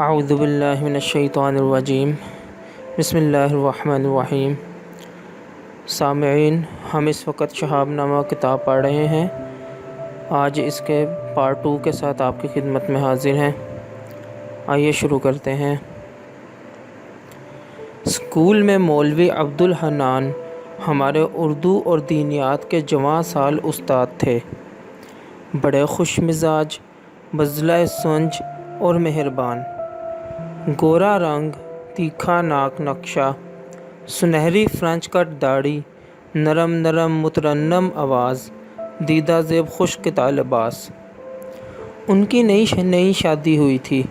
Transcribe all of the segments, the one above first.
اعوذ باللہ من الشیطان الرجیم بسم اللہ الرحمن الرحیم۔ سامعین، ہم اس وقت شہاب نامہ کتاب پڑھ رہے ہیں۔ آج اس کے پارٹ 2 کے ساتھ آپ کی خدمت میں حاضر ہیں۔ آئیے شروع کرتے ہیں۔ اسکول میں مولوی عبدالحنان ہمارے اردو اور دینیات کے جواں سال استاد تھے۔ بڑے خوش مزاج، بذلۂ سنج اور مہربان، گورا رنگ، تیکھا ناک نقشہ، سنہری فرنچ کٹ داڑھی، نرم نرم مترنم آواز، دیدہ زیب خشک لباس۔ ان کی نئی شادی ہوئی تھی۔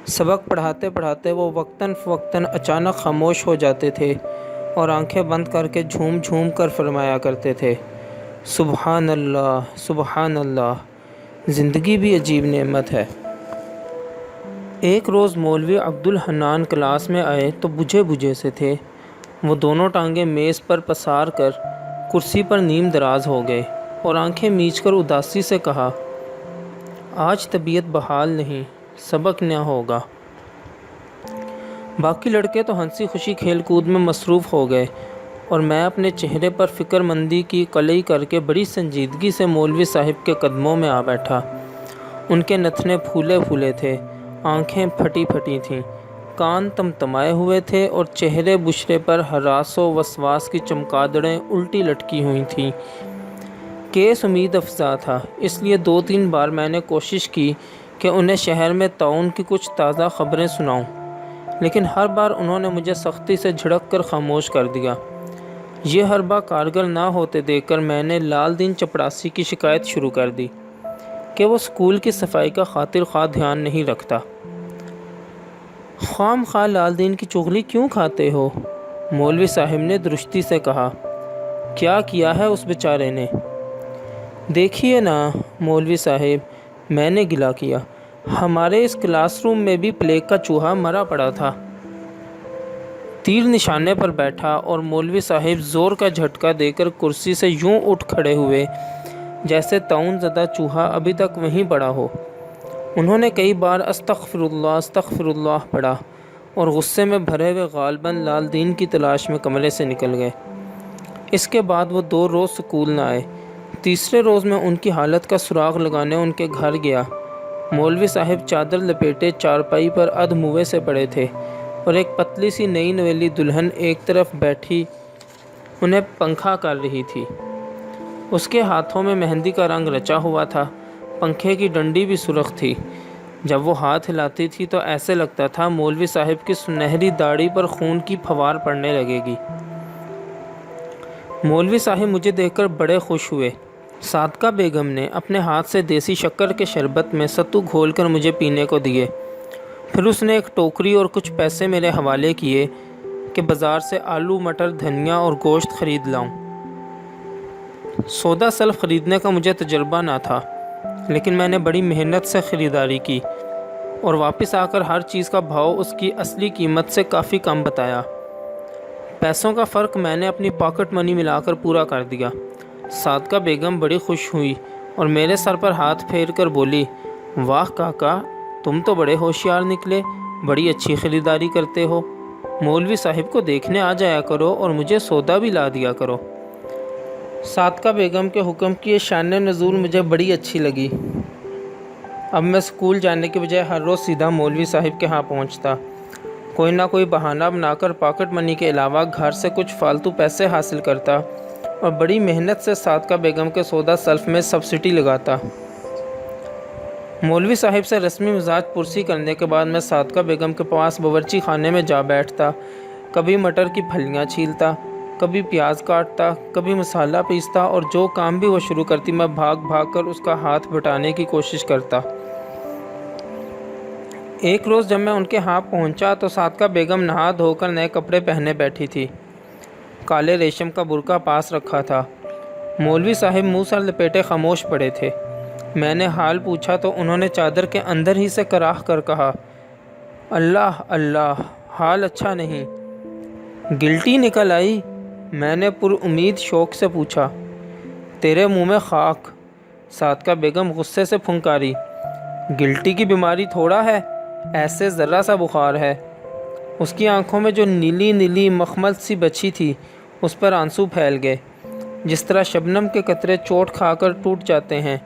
سبق پڑھاتے پڑھاتے وہ وقتاً فوقتاً اچانک خاموش ہو جاتے تھے اور آنکھیں بند کر کے جھوم جھوم کر فرمایا کرتے تھے، سبحان اللہ سبحان اللہ، زندگی بھی عجیب نعمت ہے۔ ایک روز مولوی عبدالحنان کلاس میں آئے تو بجھے سے تھے۔ وہ دونوں ٹانگیں میز پر پسار کر کرسی پر نیم دراز ہو گئے اور آنکھیں میچ کر اداسی سے کہا، آج طبیعت بحال نہیں، سبق نہ ہوگا۔ باقی لڑکے تو ہنسی خوشی کھیل کود میں مصروف ہو گئے اور میں اپنے چہرے پر فکر مندی کی قلعی کر کے بڑی سنجیدگی سے مولوی صاحب کے قدموں میں آ بیٹھا۔ ان کے نتنے پھولے پھولے تھے، آنکھیں پھٹی پھٹی تھیں، کان تمتمائے ہوئے تھے اور چہرے بشرے پر ہراس و وسواس کی چمگادڑیں الٹی لٹکی ہوئی تھیں۔ کیس امید افزا تھا، اس لیے 2-3 بار میں نے کوشش کی کہ انہیں شہر میں طاعون کی کچھ تازہ خبریں سناؤں، لیکن ہر بار انہوں نے مجھے سختی سے جھڑک کر خاموش کر دیا۔ یہ حربہ کارگر نہ ہوتے دیکھ کر میں نے لال دین چپڑاسی کی شکایت شروع کر دی کہ وہ اسکول کی صفائی کا خاطر خواہ دھیان نہیں رکھتا۔ خام خواہ لال دین کی چغلی کیوں کھاتے ہو؟ مولوی صاحب نے درستی سے کہا، کیا کیا ہے اس بیچارے نے؟ دیکھیے نا مولوی صاحب، میں نے گلہ کیا، ہمارے اس کلاس روم میں بھی پلیگ کا چوہا مرا پڑا تھا۔ تیر نشانے پر بیٹھا اور مولوی صاحب زور کا جھٹکا دے کر کرسی سے یوں اٹھ کھڑے ہوئے جیسے طاعون زدہ چوہا ابھی تک وہیں پڑا ہو۔ انہوں نے کئی بار استغفر اللہ پڑھا اور غصے میں بھرے ہوئے غالباً لال دین کی تلاش میں کمرے سے نکل گئے۔ اس کے بعد وہ 2 روز سکول نہ آئے۔ تیسرے روز میں ان کی حالت کا سراغ لگانے ان کے گھر گیا۔ مولوی صاحب چادر لپیٹے چارپائی پر ادھ-موئے سے پڑے تھے اور ایک پتلی سی نئی نویلی دلہن ایک طرف بیٹھی انہیں پنکھا کر رہی تھی۔ اس کے ہاتھوں میں مہندی کا رنگ رچا ہوا تھا، پنکھے کی ڈنڈی بھی سرخ تھی۔ جب وہ ہاتھ ہلاتی تھی تو ایسے لگتا تھا مولوی صاحب کی سنہری داڑھی پر خون کی پھوار پڑنے لگے گی۔ مولوی صاحب مجھے دیکھ کر بڑے خوش ہوئے۔ صادقہ بیگم نے اپنے ہاتھ سے دیسی شکر کے شربت میں ستو گھول کر مجھے پینے کو دیے۔ پھر اس نے ایک ٹوکری اور کچھ پیسے میرے حوالے کیے کہ بازار سے آلو، مٹر، دھنیا اور گوشت خرید لاؤں۔ سودا سلف خریدنے کا مجھے تجربہ نہ تھا، لیکن میں نے بڑی محنت سے خریداری کی اور واپس آ کر ہر چیز کا بھاؤ اس کی اصلی قیمت سے کافی کم بتایا۔ پیسوں کا فرق میں نے اپنی پاکٹ منی ملا کر پورا کر دیا۔ صادقہ بیگم بڑی خوش ہوئی اور میرے سر پر ہاتھ پھیر کر بولی، واہ کاکا، تم تو بڑے ہوشیار نکلے، بڑی اچھی خریداری کرتے ہو۔ مولوی صاحب کو دیکھنے آ جایا کرو اور مجھے سودا بھی لا دیا کرو۔ صادقہ بیگم کے حکم کی یہ شان نزول مجھے بڑی اچھی لگی۔ اب میں اسکول جانے کے بجائے ہر روز سیدھا مولوی صاحب کے ہاں پہنچتا، کوئی نہ کوئی بہانہ بنا کر پاکٹ منی کے علاوہ گھر سے کچھ فالتو پیسے حاصل کرتا اور بڑی محنت سے صادقہ بیگم کے سودا سلف میں سبسڈی لگاتا۔ مولوی صاحب سے رسمی مزاج پرسی کرنے کے بعد میں صادقہ بیگم کے پاس باورچی خانے میں جا بیٹھتا، کبھی مٹر کی پھلیاں چھیلتا، کبھی پیاز کاٹتا، کبھی مسالہ پیستا اور جو کام بھی وہ شروع کرتی میں بھاگ بھاگ کر اس کا ہاتھ بٹانے کی کوشش کرتا۔ ایک روز جب میں ان کے ہاں پہنچا تو صادقہ بیگم نہا دھو کر نئے کپڑے پہنے بیٹھی تھی۔ کالے ریشم کا برقع پاس رکھا تھا۔ مولوی صاحب منہ سر لپیٹے خاموش پڑے تھے۔ میں نے حال پوچھا تو انہوں نے چادر کے اندر ہی سے کراہ کر کہا، اللہ اللہ، حال اچھا نہیں۔ گلٹی نکل آئی؟ میں نے پر امید شوق سے پوچھا۔ تیرے منہ میں خاک، صادقہ بیگم غصے سے پھنکاری، گلٹی کی بیماری تھوڑا ہے، ایسے ذرا سا بخار ہے۔ اس کی آنکھوں میں جو نیلی نیلی مخمل سی بچھی تھی اس پر آنسو پھیل گئے، جس طرح شبنم کے قطرے چوٹ کھا کر ٹوٹ جاتے ہیں۔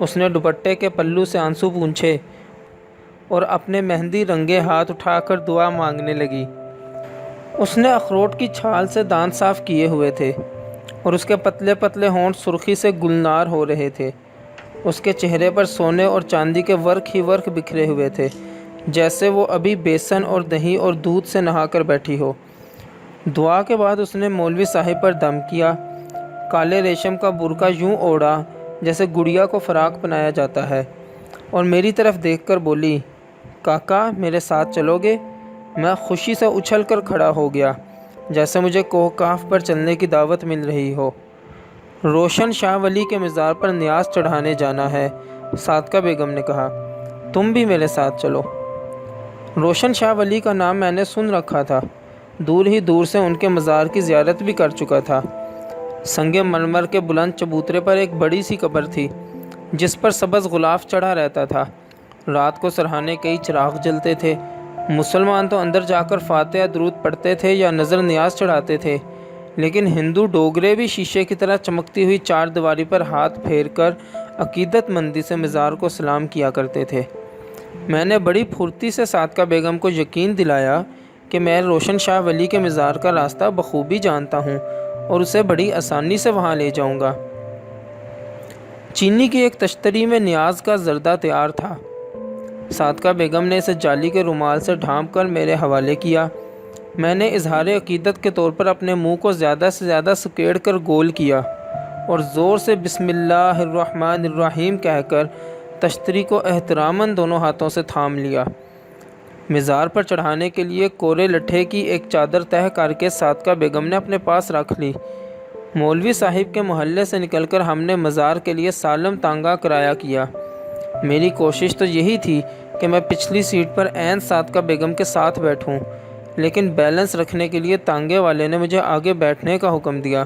اس نے دوپٹے کے پلو سے آنسو پونچھے اور اپنے مہندی رنگے ہاتھ اٹھا کر دعا مانگنے لگی۔ اس نے اخروٹ کی چھال سے دانت صاف کیے ہوئے تھے اور اس کے پتلے پتلے ہونٹ سرخی سے گلنار ہو رہے تھے۔ اس کے چہرے پر سونے اور چاندی کے ورق ہی ورق بکھرے ہوئے تھے، جیسے وہ ابھی بیسن اور دہی اور دودھ سے نہا کر بیٹھی ہو۔ دعا کے بعد اس نے مولوی صاحب پر دم کیا، کالے ریشم کا برقع یوں اوڑھا جیسے گڑیا کو فراق پہنایا جاتا ہے، اور میری طرف دیکھ کر بولی، کاکا میرے ساتھ چلو گے؟ میں خوشی سے اچھل کر کھڑا ہو گیا، جیسے مجھے کوہ کاف پر چلنے کی دعوت مل رہی ہو۔ روشن شاہ ولی کے مزار پر نیاز چڑھانے جانا ہے، صادقہ بیگم نے کہا، تم بھی میرے ساتھ چلو۔ روشن شاہ ولی کا نام میں نے سن رکھا تھا، دور ہی دور سے ان کے مزار کی زیارت بھی کر چکا تھا۔ سنگ مرمر کے بلند چبوترے پر ایک بڑی سی قبر تھی، جس پر سبز غلاف چڑھا رہتا تھا۔ رات کو سرہانے کئی چراغ جلتے تھے۔ مسلمان تو اندر جا کر فاتحہ درود پڑھتے تھے یا نظر نیاز چڑھاتے تھے، لیکن ہندو ڈوگرے بھی شیشے کی طرح چمکتی ہوئی چار دیواری پر ہاتھ پھیر کر عقیدت مندی سے مزار کو سلام کیا کرتے تھے۔ میں نے بڑی پھرتی سے صادقہ بیگم کو یقین دلایا کہ میں روشن شاہ ولی کے مزار کا راستہ بخوبی جانتا ہوں اور اسے بڑی آسانی سے وہاں لے جاؤں گا۔ چینی کی ایک تشتری میں نیاز کا زردہ تیار تھا۔ صادقہ بیگم نے اسے جالی کے رومال سے ڈھانپ کر میرے حوالے کیا۔ میں نے اظہار عقیدت کے طور پر اپنے منہ کو زیادہ سے زیادہ سکیڑ کر گول کیا اور زور سے بسم اللہ الرحمن الرحیم کہہ کر تشتری کو احتراماً دونوں ہاتھوں سے تھام لیا۔ مزار پر چڑھانے کے لیے کورے لٹھے کی ایک چادر تہہ کر کے صادقہ بیگم نے اپنے پاس رکھ لی۔ مولوی صاحب کے محلے سے نکل کر ہم نے مزار کے لیے سالم تانگا کرایہ کیا۔ میری کوشش تو یہی تھی کہ میں پچھلی سیٹ پر عین صادقہ بیگم کے ساتھ بیٹھوں، لیکن بیلنس رکھنے کے لیے تانگے والے نے مجھے آگے بیٹھنے کا حکم دیا۔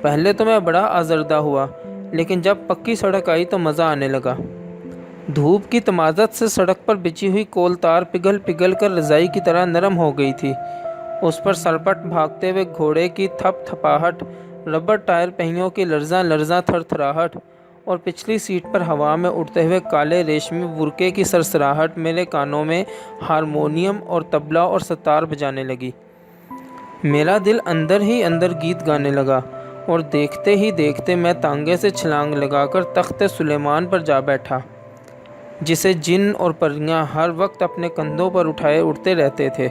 پہلے تو میں بڑا آزردہ ہوا، لیکن جب پکی سڑک آئی تو مزہ آنے لگا۔ دھوپ کی تمازت سے سڑک پر بچھی ہوئی کولتار پگھل پگھل کر رضائی کی طرح نرم ہو گئی تھی۔ اس پر سرپٹ بھاگتے ہوئے گھوڑے کی تھپ تھپاہٹ، ربڑ ٹائر پہیوں کی لرزاں لرزاں تھر تھراہٹ اور پچھلی سیٹ پر ہوا میں اڑتے ہوئے کالے ریشمی برقعے کی سرسراہٹ میرے کانوں میں ہارمونیم اور طبلہ اور ستار بجانے لگی۔ میرا دل اندر ہی اندر گیت گانے لگا اور دیکھتے ہی دیکھتے میں تانگے سے چھلانگ لگا کر تخت سلیمان پر جا بیٹھا، جسے جن اور پریاں ہر وقت اپنے کندھوں پر اٹھائے اڑتے رہتے تھے۔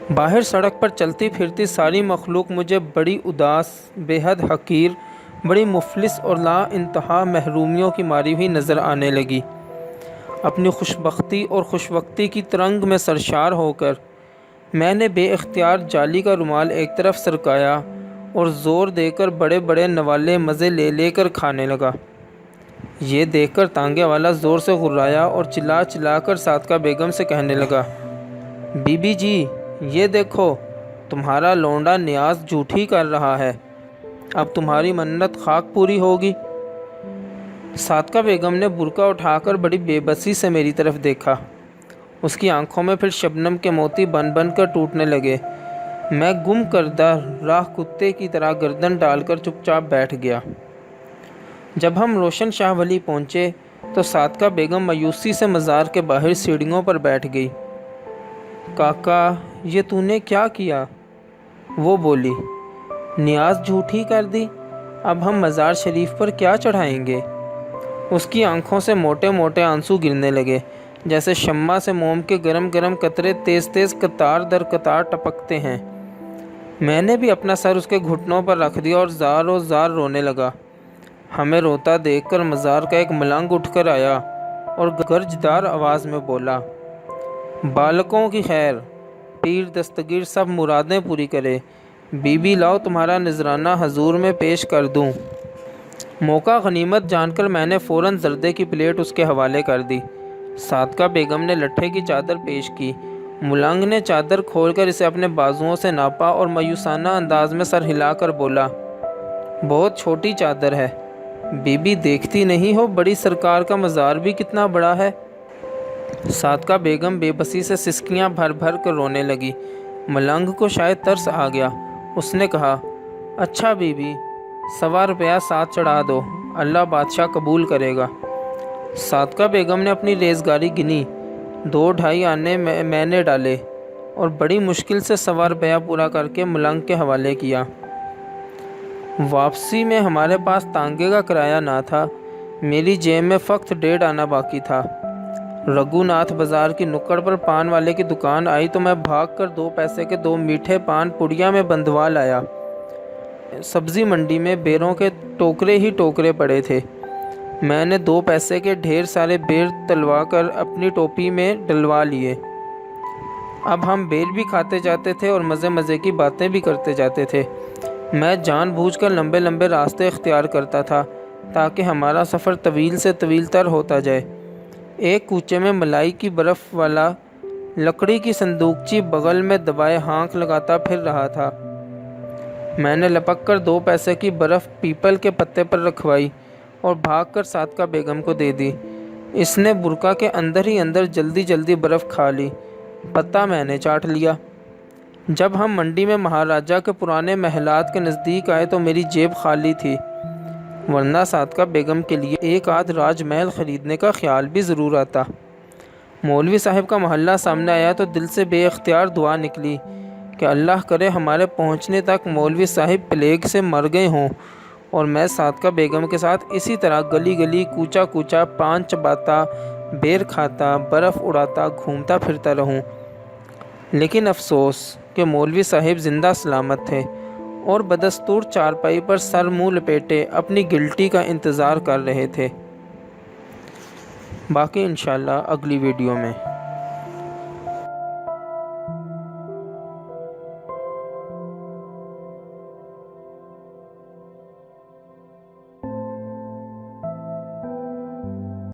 باہر سڑک پر چلتی پھرتی ساری مخلوق مجھے بڑی اداس، بے حد حقیر، بڑی مفلس اور لا انتہا محرومیوں کی ماری ہوئی نظر آنے لگی۔ اپنی خوشبختی اور خوشوقتی کی ترنگ میں سرشار ہو کر میں نے بے اختیار جالی کا رومال ایک طرف سرکایا اور زور دے کر بڑے بڑے نوالے مزے لے لے کر کھانے لگا۔ یہ دیکھ کر تانگے والا زور سے غرایا اور چلا چلا کر صادقہ بیگم سے کہنے لگا، بی بی جی یہ دیکھو، تمہارا لونڈا نیاز جھوٹی کر رہا ہے، اب تمہاری منت خاک پوری ہوگی۔ صادقہ بیگم نے برقع اٹھا کر بڑی بے بسی سے میری طرف دیکھا۔ اس کی آنکھوں میں پھر شبنم کے موتی بن بن کر ٹوٹنے لگے۔ میں گم کردہ راہ کتے کی طرح گردن ڈال کر چپ چاپ بیٹھ گیا۔ جب ہم روشن شاہ ولی پہنچے تو صادقہ بیگم مایوسی سے مزار کے باہر سیڑھیوں پر بیٹھ گئی۔ کاکا یہ تو نے کیا کیا؟ وہ بولی، نیاز جھوٹی کر دی، اب ہم مزار شریف پر کیا چڑھائیں گے؟ اس کی آنکھوں سے موٹے موٹے آنسو گرنے لگے، جیسے شمع سے موم کے گرم گرم قطرے تیز تیز قطار در قطار ٹپکتے ہیں۔ میں نے بھی اپنا سر اس کے گھٹنوں پر رکھ دیا اور زار و زار رونے لگا۔ ہمیں روتا دیکھ کر مزار کا ایک ملنگ اٹھ کر آیا اور گرجدار آواز میں بولا، بالکوں کی خیر، پیر دستگیر سب مرادیں پوری کرے، بی بی لاؤ تمہارا نذرانہ حضور میں پیش کر دوں۔ موقع غنیمت جان کر میں نے فوراً زردے کی پلیٹ اس کے حوالے کر دی۔ صادقہ بیگم نے لٹھے کی چادر پیش کی۔ ملنگ نے چادر کھول کر اسے اپنے بازوؤں سے ناپا اور مایوسانہ انداز میں سر ہلا کر بولا، بہت چھوٹی چادر ہے، بی بی دیکھتی نہیں ہو بڑی سرکار کا مزار بھی کتنا بڑا ہے؟ صادقہ بیگم بے بسی سے سسکیاں بھر بھر کر رونے لگی۔ ملنگ کو شاید ترس آ گیا۔ اس نے کہا، اچھا بی بی، 100 روپیہ ساتھ چڑھا دو، اللہ بادشاہ قبول کرے گا۔ صادقہ بیگم نے اپنی ریزگاری گنی، 2-2.5 آنے میں نے ڈالے اور بڑی مشکل سے 100 روپیہ پورا کر کے ملنگ کے حوالے کیا۔ واپسی میں ہمارے پاس تانگے کا کرایہ نہ تھا۔ میری جیب میں فقط 1.5 آنا باقی تھا۔ رگھو ناتھ بازار کی نکڑ پر پان والے کی دکان آئی تو میں بھاگ کر 2 پیسے کے 2 میٹھے پان پڑیا میں بندھوا لایا۔ سبزی منڈی میں بیروں کے ٹوکرے ہی ٹوکرے پڑے تھے۔ میں نے 2 پیسے کے ڈھیر سارے بیر تلوا کر اپنی ٹوپی میں ڈلوا لیے۔ اب ہم بیل بھی کھاتے جاتے تھے اور مزے مزے کی باتیں بھی کرتے جاتے تھے۔ میں جان بوجھ کر لمبے لمبے راستے اختیار کرتا تھا تاکہ ہمارا سفر طویل سے طویل تر ہوتا جائے۔ ایک کوچے میں ملائی کی برف والا لکڑی کی صندوقچی بغل میں دبائے ہانک لگاتا پھر رہا تھا۔ میں نے لپک کر 2 پیسے کی برف پیپل کے پتے پر رکھوائی اور بھاگ کر صادقہ بیگم کو دے دی۔ اس نے برقع کے اندر ہی اندر جلدی جلدی برف کھا لی۔ پتا میں نے چاٹ لیا۔ جب ہم منڈی میں مہاراجہ کے پرانے محلات کے نزدیک آئے تو میری جیب خالی تھی، ورنہ صادقہ بیگم کے لیے 1 آدھ راج محل خریدنے کا خیال بھی ضرور آتا۔ مولوی صاحب کا محلہ سامنے آیا تو دل سے بے اختیار دعا نکلی کہ اللہ کرے ہمارے پہنچنے تک مولوی صاحب پلیگ سے مر گئے ہوں اور میں صادقہ بیگم کے ساتھ اسی طرح گلی گلی کوچا کوچا پان چباتا، بیر کھاتا، برف اڑاتا گھومتا پھرتا رہوں۔ لیکن افسوس کہ مولوی صاحب زندہ سلامت تھے اور بدستور چارپائی پر سر منہ لپیٹے اپنی گلٹی کا انتظار کر رہے تھے۔ باقی انشاءاللہ اگلی ویڈیو میں۔